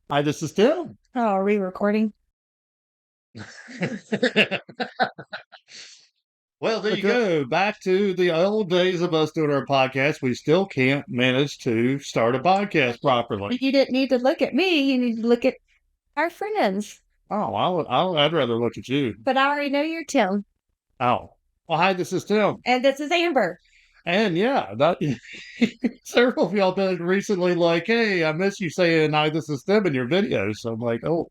Hi, this is Tim. Oh, are we recording? Well, there you go. Back to the old days of us doing our podcast. We still can't manage to start a podcast properly. You didn't need to look at me. You need to look at our friends. Oh, I'd rather look at you. But I already know you're Tim. Oh, well, hi, this is Tim. And this is Amber. And yeah, that several of y'all been recently like, hey, I miss you saying hi, this is Tim in your videos. So I'm like, oh,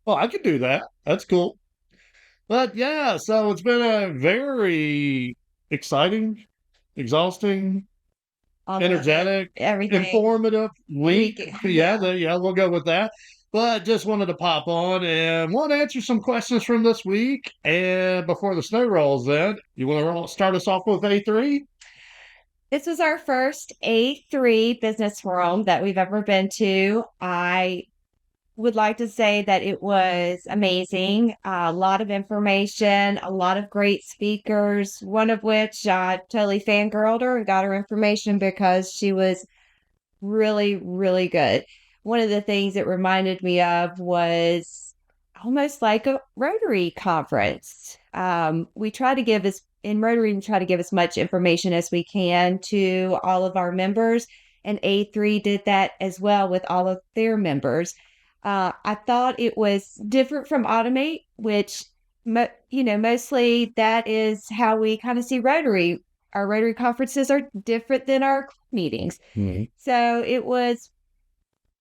well, I could do that. That's cool. But yeah, so it's been a very exciting, exhausting, All the energetic, everything. informative week. Week. Yeah, we'll go with that. But just wanted to pop on and want to answer some questions from this week. And before the snow rolls in, you want to start us off with A3? This was our first A3 business forum that we've ever been to. I would like to say that it was amazing. A lot of information, a lot of great speakers, one of which I totally fangirled her and got her information because she was really, really good. One of the things it reminded me of was almost like a Rotary conference. We try to give as in Rotary, we try to give as much information as we can to all of our members, and A3 did that as well with all of their members. I thought it was different from Automate, which mostly that is how we kind of see Rotary. Our Rotary conferences are different than our meetings. Mm-hmm. So it was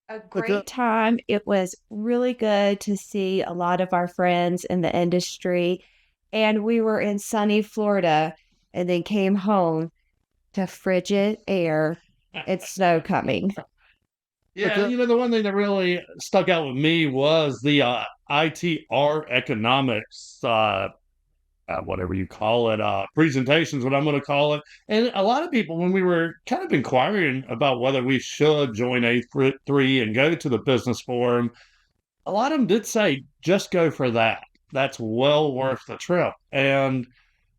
a great time. It was really good to see a lot of our friends in the industry. And we were in sunny Florida and then came home to frigid air and snow coming. Yeah, the one thing that really stuck out with me was the ITR economics whatever you call it, presentations, what I'm going to call it. And a lot of people, when we were kind of inquiring about whether we should join A3 and go to the business forum, a lot of them did say, just go for that. That's well worth the trip. And,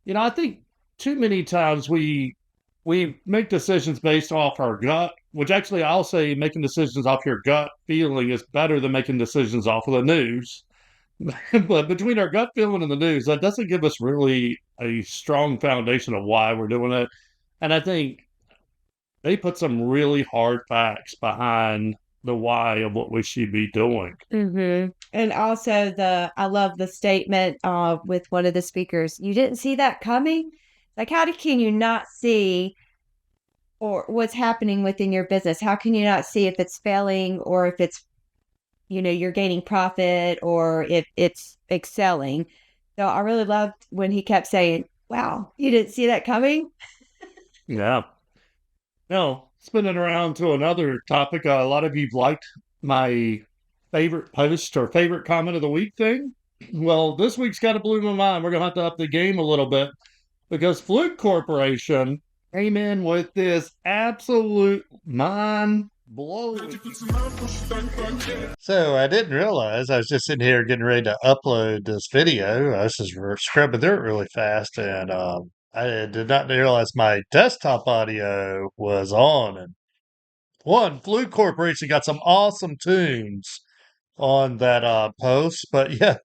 I think too many times we make decisions based off our gut, which actually I'll say making decisions off your gut feeling is better than making decisions off of the news. But between our gut feeling and the news, that doesn't give us really a strong foundation of why we're doing it. And I think they put some really hard facts behind the why of what we should be doing. Mm-hmm. And also I love the statement with one of the speakers. You didn't see that coming? Like, can you not see or what's happening within your business? How can you not see if it's failing or if it's you're gaining profit or if it's excelling? So I really loved when he kept saying, wow, you didn't see that coming? Yeah. Now, spinning around to another topic, a lot of you've liked my favorite post or favorite comment of the week thing. Well, this week's got to blow my mind. We're going to have to up the game a little bit because Fluke Corporation came in with this absolute mind blowing. So I didn't realize I was just sitting here getting ready to upload this video. I was just scrubbing through it really fast, and I did not realize my desktop audio was on. And Fluke Corporation got some awesome tunes on that post, but yeah,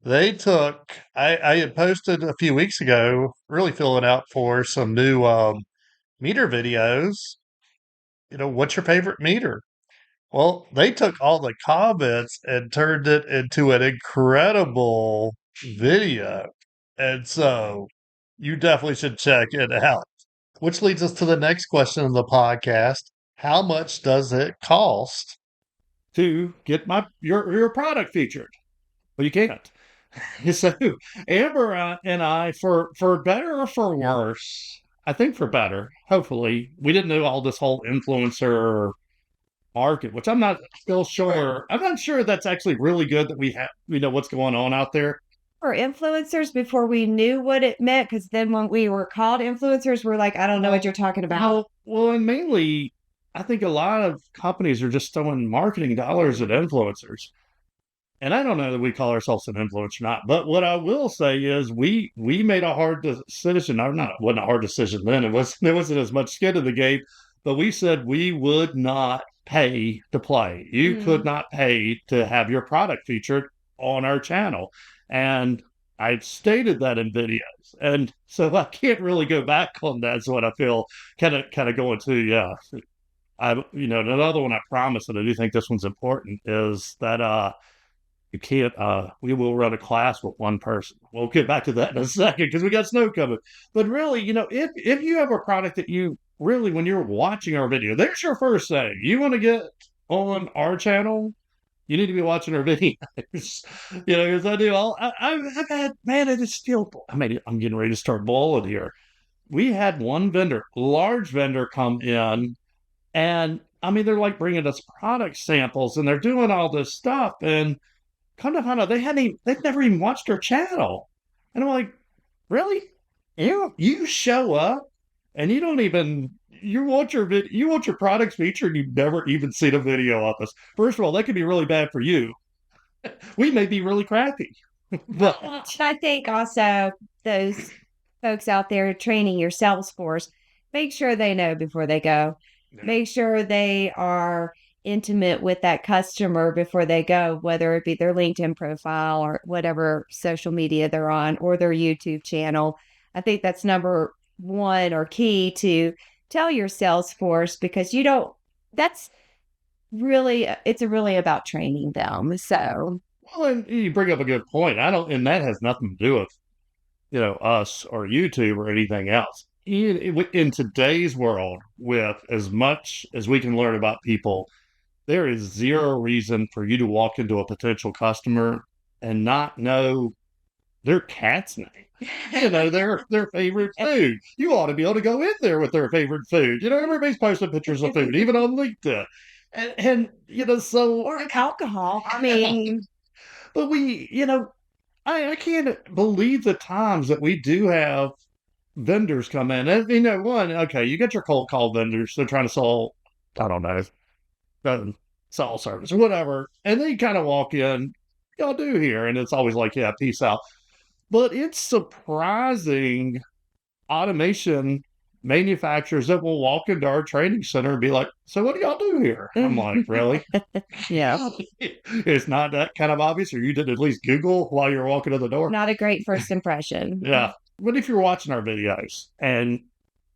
they took. I had posted a few weeks ago, really filling out for some new meter videos. What's your favorite meter? Well, they took all the comments and turned it into an incredible video. And so you definitely should check it out. Which leads us to the next question of the podcast. How much does it cost to get your product featured? Well, you can't. So Amber and I, for better or for worse, I think for better, hopefully, we didn't know all this whole influencer market, which I'm not still sure. I'm not sure that's actually really good that we know what's going on out there. Or influencers before we knew what it meant, because then when we were called influencers, we're like, I don't know what you're talking about. Well, and mainly, I think a lot of companies are just throwing marketing dollars at influencers. And I don't know that we call ourselves an influencer or not, but what I will say is we made a hard decision. Or not, it wasn't a hard decision then. There wasn't as much skin in the game, but we said we would not pay to play. You could Mm. not pay to have your product featured on our channel. And I've stated that in videos. And so I can't really go back on that. Is what I feel kind of going to, yeah. Another one I promise, and I do think this one's important, is that you can't we will run a class with one person. We'll get back to that in a second because we got snow coming. But really, if you have a product that you really, when you're watching our video, there's your first thing. You want to get on our channel, you need to be watching our videos. Because I do I've had, man, it is still, I mean, I'm getting ready to start boiling here. We had one vendor, large vendor, come in, and I mean, they're like bringing us product samples and they're doing all this stuff, and come to find out they've never even watched our channel. And I'm like, really? You show up and you don't even, you want your products featured, you've never even seen a video of us. First of all, that could be really bad for you. We may be really crappy. But I think also those folks out there training your sales force, make sure they know before they go. yeah. Make sure they are intimate with that customer before they go, whether it be their LinkedIn profile or whatever social media they're on or their YouTube channel. I think that's number one or key to tell your sales force, because that's really, it's really about training them. So, well, and you bring up a good point. And that has nothing to do with, us or YouTube or anything else. In today's world, with as much as we can learn about people, there is zero reason for you to walk into a potential customer and not know their cat's name. Their favorite food. You ought to be able to go in there with their favorite food. Everybody's posting pictures of food, even on LinkedIn. And so, or alcohol. I mean, but I can't believe the times that we do have vendors come in. And, okay, you get your cold call vendors. They're trying to sell, I don't know, cell service or whatever, and they kind of walk in, y'all do here, and it's always like, yeah, peace out. But it's surprising automation manufacturers that will walk into our training center and be like, so what do y'all do here? I'm like, really? Yeah. It's not that kind of obvious, or you did at least Google while you're walking to the door? Not a great first impression. Yeah. But if you're watching our videos and,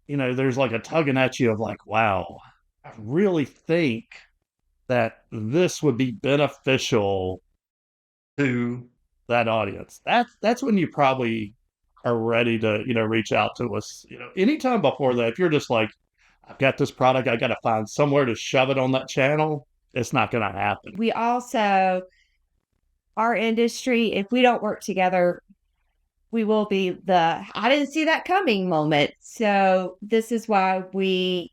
there's like a tugging at you of like, wow, I really think that this would be beneficial to that audience. That's when you probably are ready to, reach out to us. Anytime before that, if you're just like, I've got this product, I got to find somewhere to shove it on that channel, it's not going to happen. We also, our industry, if we don't work together, we will be the I didn't see that coming moment. So this is why we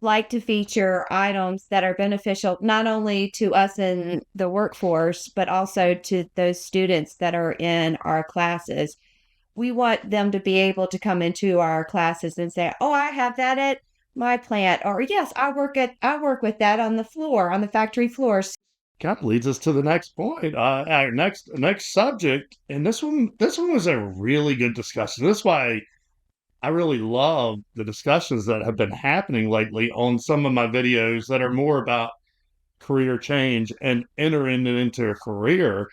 like to feature items that are beneficial not only to us in the workforce, but also to those students that are in our classes. We want them to be able to come into our classes and say, oh, I have that at my plant, or yes, I work with that on the floor, on the factory floors. Kind of leads us to the next point, our next subject, and this one was a really good discussion. This is why I really love the discussions that have been happening lately on some of my videos that are more about career change and entering into a career,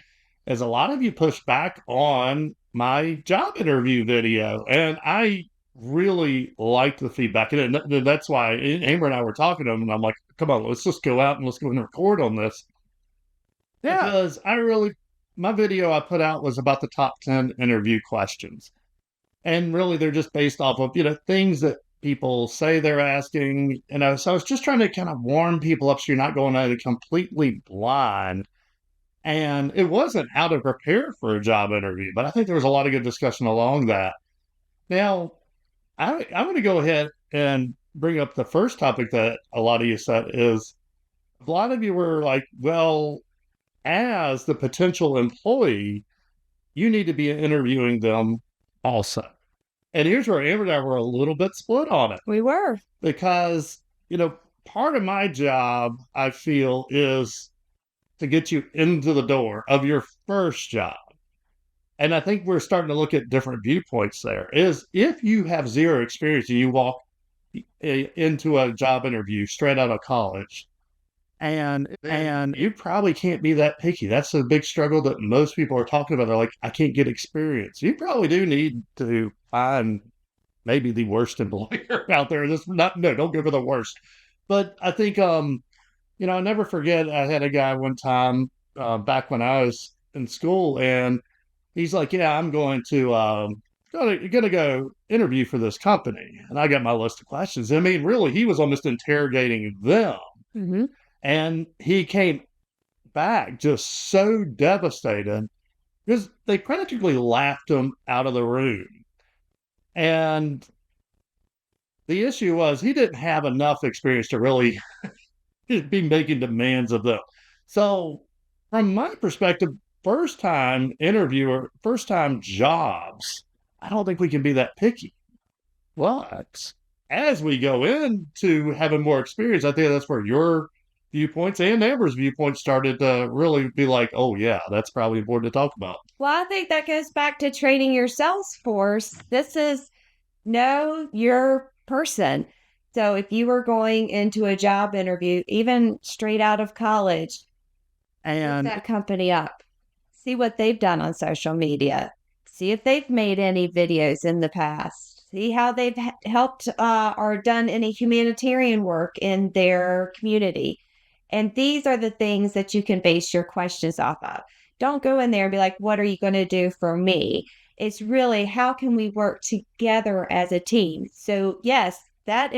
as a lot of you push back on my job interview video, and I really liked the feedback. And that's why Amber and I were talking to them, and I'm like, come on, let's just go out and let's go and record on this. Yeah. Because my video I put out was about the top 10 interview questions. And really, they're just based off of, things that people say they're asking. So I was just trying to kind of warm people up so you're not going at it completely blind. And it wasn't how to prepare for a job interview, but I think there was a lot of good discussion along that. Now, I'm going to go ahead and bring up the first topic that a lot of you said is, a lot of you were like, well, as the potential employee, you need to be interviewing them also. And here's where Amber and I were a little bit split on it. We were. Because, part of my job, I feel, is to get you into the door of your first job. And I think we're starting to look at different viewpoints there. Is if you have zero experience and you walk into a job interview straight out of college, and you probably can't be that picky. That's a big struggle that most people are talking about. They're like, I can't get experience. You probably do need to find maybe the worst employer out there. No, don't go for the worst. But I think I never forget I had a guy one time back when I was in school, and he's like, yeah, I'm going to gonna go interview for this company. And I got my list of questions. I mean, really, he was almost interrogating them. Mm-hmm. And he came back just so devastated because they practically laughed him out of the room. And the issue was he didn't have enough experience to really be making demands of them. So, from my perspective, first time interviewer, first time jobs, I don't think we can be that picky. But as we go into having more experience, I think that's where your viewpoints and Amber's viewpoints started to really be like, oh, yeah, that's probably important to talk about. Well, I think that goes back to training your sales force. This is know your person. So if you were going into a job interview, even straight out of college, and look that company up, see what they've done on social media, see if they've made any videos in the past, see how they've helped or done any humanitarian work in their community. And these are the things that you can base your questions off of. Don't go in there and be like, what are you going to do for me? It's really, how can we work together as a team? So yes, that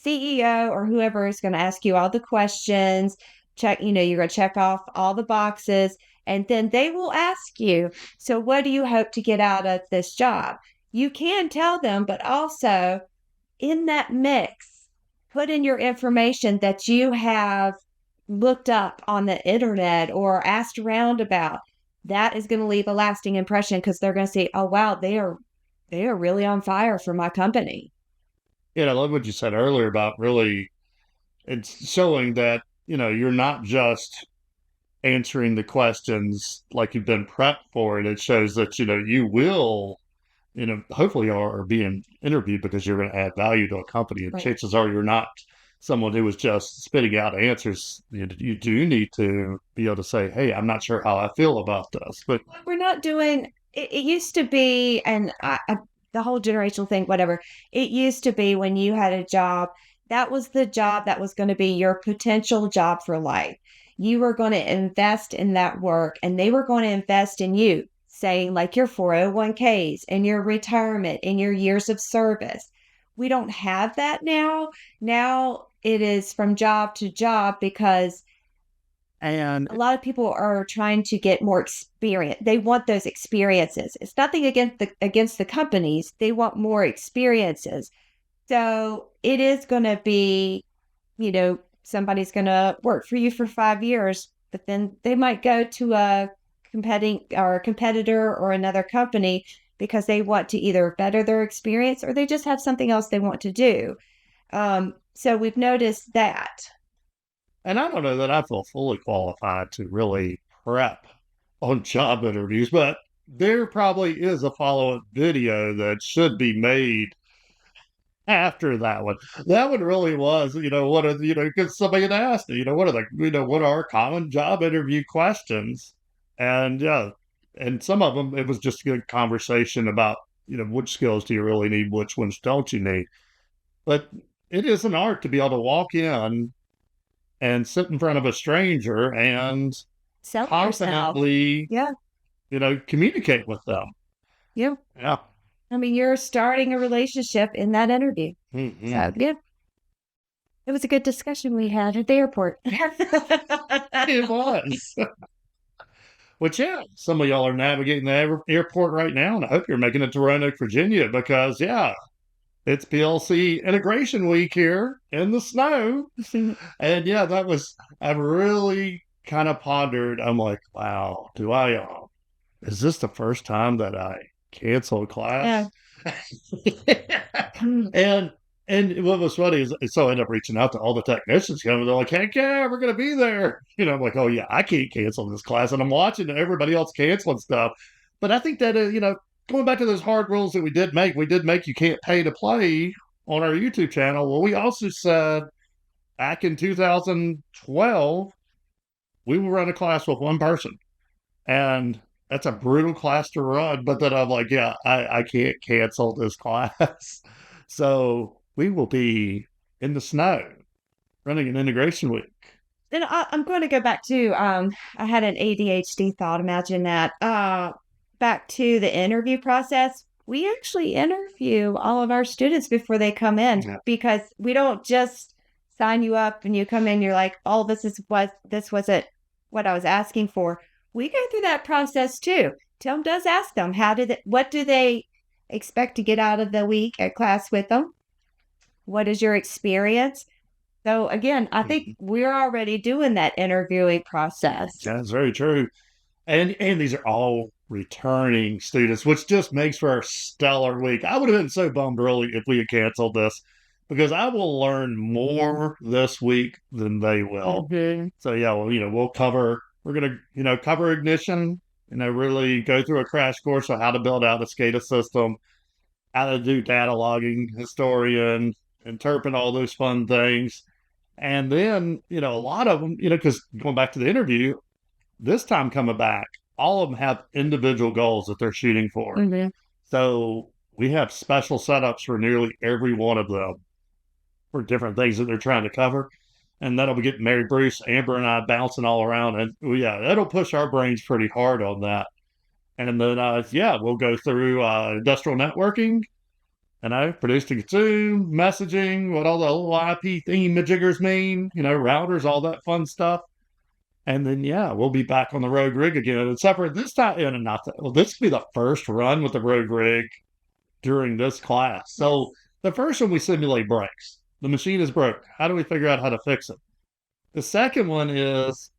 CEO or whoever is going to ask you all the questions, you're going to check off all the boxes, and then they will ask you, so what do you hope to get out of this job? You can tell them, but also in that mix, put in your information that you have looked up on the internet or asked around about. That is going to leave a lasting impression because they're going to say, oh, wow, they are really on fire for my company. I love what you said earlier about really it's showing that, you're not just answering the questions like you've been prepped for it. It shows that, you will hopefully are being interviewed because you're going to add value to a company. And Right. chances are you're not someone who was just spitting out answers. You do need to be able to say, hey, I'm not sure how I feel about this. But We're not doing it used to be, and the whole generational thing, whatever. It used to be when you had a job, that was the job that was going to be your potential job for life. You were going to invest in that work and they were going to invest in you, saying like your 401ks and your retirement and your years of service. We don't have that now. Now it is from job to job because and a lot of people are trying to get more experience. They want those experiences. It's nothing against the companies. They want more experiences. So it is going to be, somebody's going to work for you for 5 years, but then they might go to a competitor or another company because they want to either better their experience or they just have something else they want to do. So we've noticed that. And I don't know that I feel fully qualified to really prep on job interviews, but there probably is a follow-up video that should be made after that one. That one really was, what are, because somebody had asked me, what are common job interview questions? And yeah, and some of them, it was just a good conversation about, which skills do you really need? Which ones don't you need? But it is an art to be able to walk in and sit in front of a stranger and Sell yourself. confidently, Yeah. communicate with them. Yeah. Yeah. I mean, you're starting a relationship in that interview. Mm-hmm. So, yeah. It was a good discussion we had at the airport. It was. Which, yeah, some of y'all are navigating the airport right now, and I hope you're making it to Roanoke, Virginia, because, yeah, it's PLC integration week here in the snow. And yeah, I've really kind of pondered. I'm like, wow, is this the first time that I canceled class? Yeah. And what was funny is, so I ended up reaching out to all the technicians. They're like, heck yeah, we're going to be there. I'm like, oh yeah, I can't cancel this class. And I'm watching everybody else canceling stuff. But I think that, going back to those hard rules that we did make you can't pay to play on our YouTube channel. Well, we also said back in 2012, we will run a class with one person. And that's a brutal class to run. But then I'm like, yeah, I can't cancel this class. So we will be in the snow running an integration week. Then I'm going to go back to I had an ADHD thought. Imagine that. Back to the interview process. We actually interview all of our students before they come in Yeah. because we don't just sign you up and you come in. You're like, oh, this wasn't what I was asking for. We go through that process too. Tim does ask them what do they expect to get out of the week at class with them? What is your experience? So again, I think we're already doing that interviewing process. That's very true. And these are all returning students, which just makes for a stellar week. I would have been so bummed really if we had canceled this because I will learn more this week than they will. Mhm. So yeah, well, we're gonna cover ignition, really go through a crash course on how to build out a SCADA system, how to do data logging, historian, interpret all those fun things. And then, a lot of them, because going back to the interview, this time coming back, all of them have individual goals that they're shooting for. Mhm. So we have special setups for nearly every one of them for different things that they're trying to cover. And that'll be getting Mary Bruce, Amber, and I bouncing all around. And yeah, that'll push our brains pretty hard on that. And then, we'll go through industrial networking, produce to consume, messaging, what all the little IP thingamajiggers mean, routers, all that fun stuff. And then, we'll be back on the rogue rig again. Except for this time, this will be the first run with the rogue rig during this class. So the first one, we simulate breaks. The machine is broke. How do we figure out how to fix it? The second one is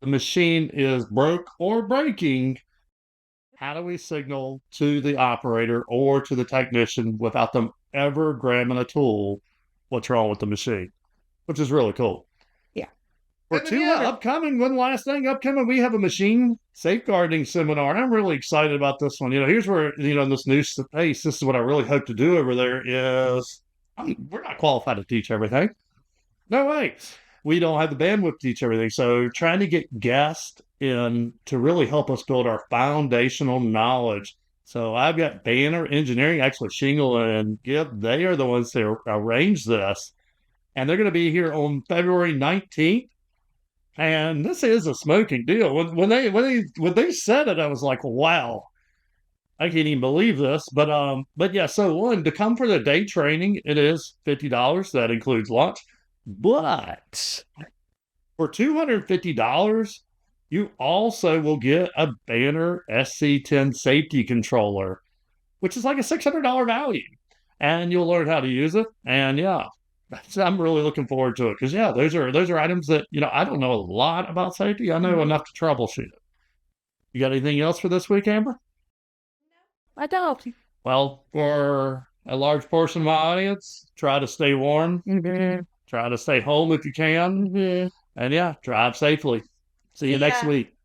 the machine is broke or breaking. How do we signal to the operator or to the technician without them ever grabbing a tool what's wrong with the machine? Which is really cool. Yeah. For one last thing upcoming, we have a machine safeguarding seminar. And I'm really excited about this one. Here's where, in this new space, this is what I really hope to do over there is we're not qualified to teach everything. No way. We don't have the bandwidth to teach everything. So trying to get guests in to really help us build our foundational knowledge. So I've got Banner Engineering, actually Shingle and Gibb. They are the ones that arranged this. And they're going to be here on February 19th. And this is a smoking deal. When they said it, I was like, wow, I can't even believe this. But yeah, so to come for the day training, it is $50. That includes lunch. But for $250, you also will get a Banner SC10 safety controller, which is like a $600 value. And you'll learn how to use it. And I'm really looking forward to it because those are items that I don't know a lot about safety. I know enough to troubleshoot it. You got anything else for this week, Amber? I don't. Well, for a large portion of my audience, try to stay warm. Mm-hmm. Try to stay home if you can. Mm-hmm. And drive safely. See you next week.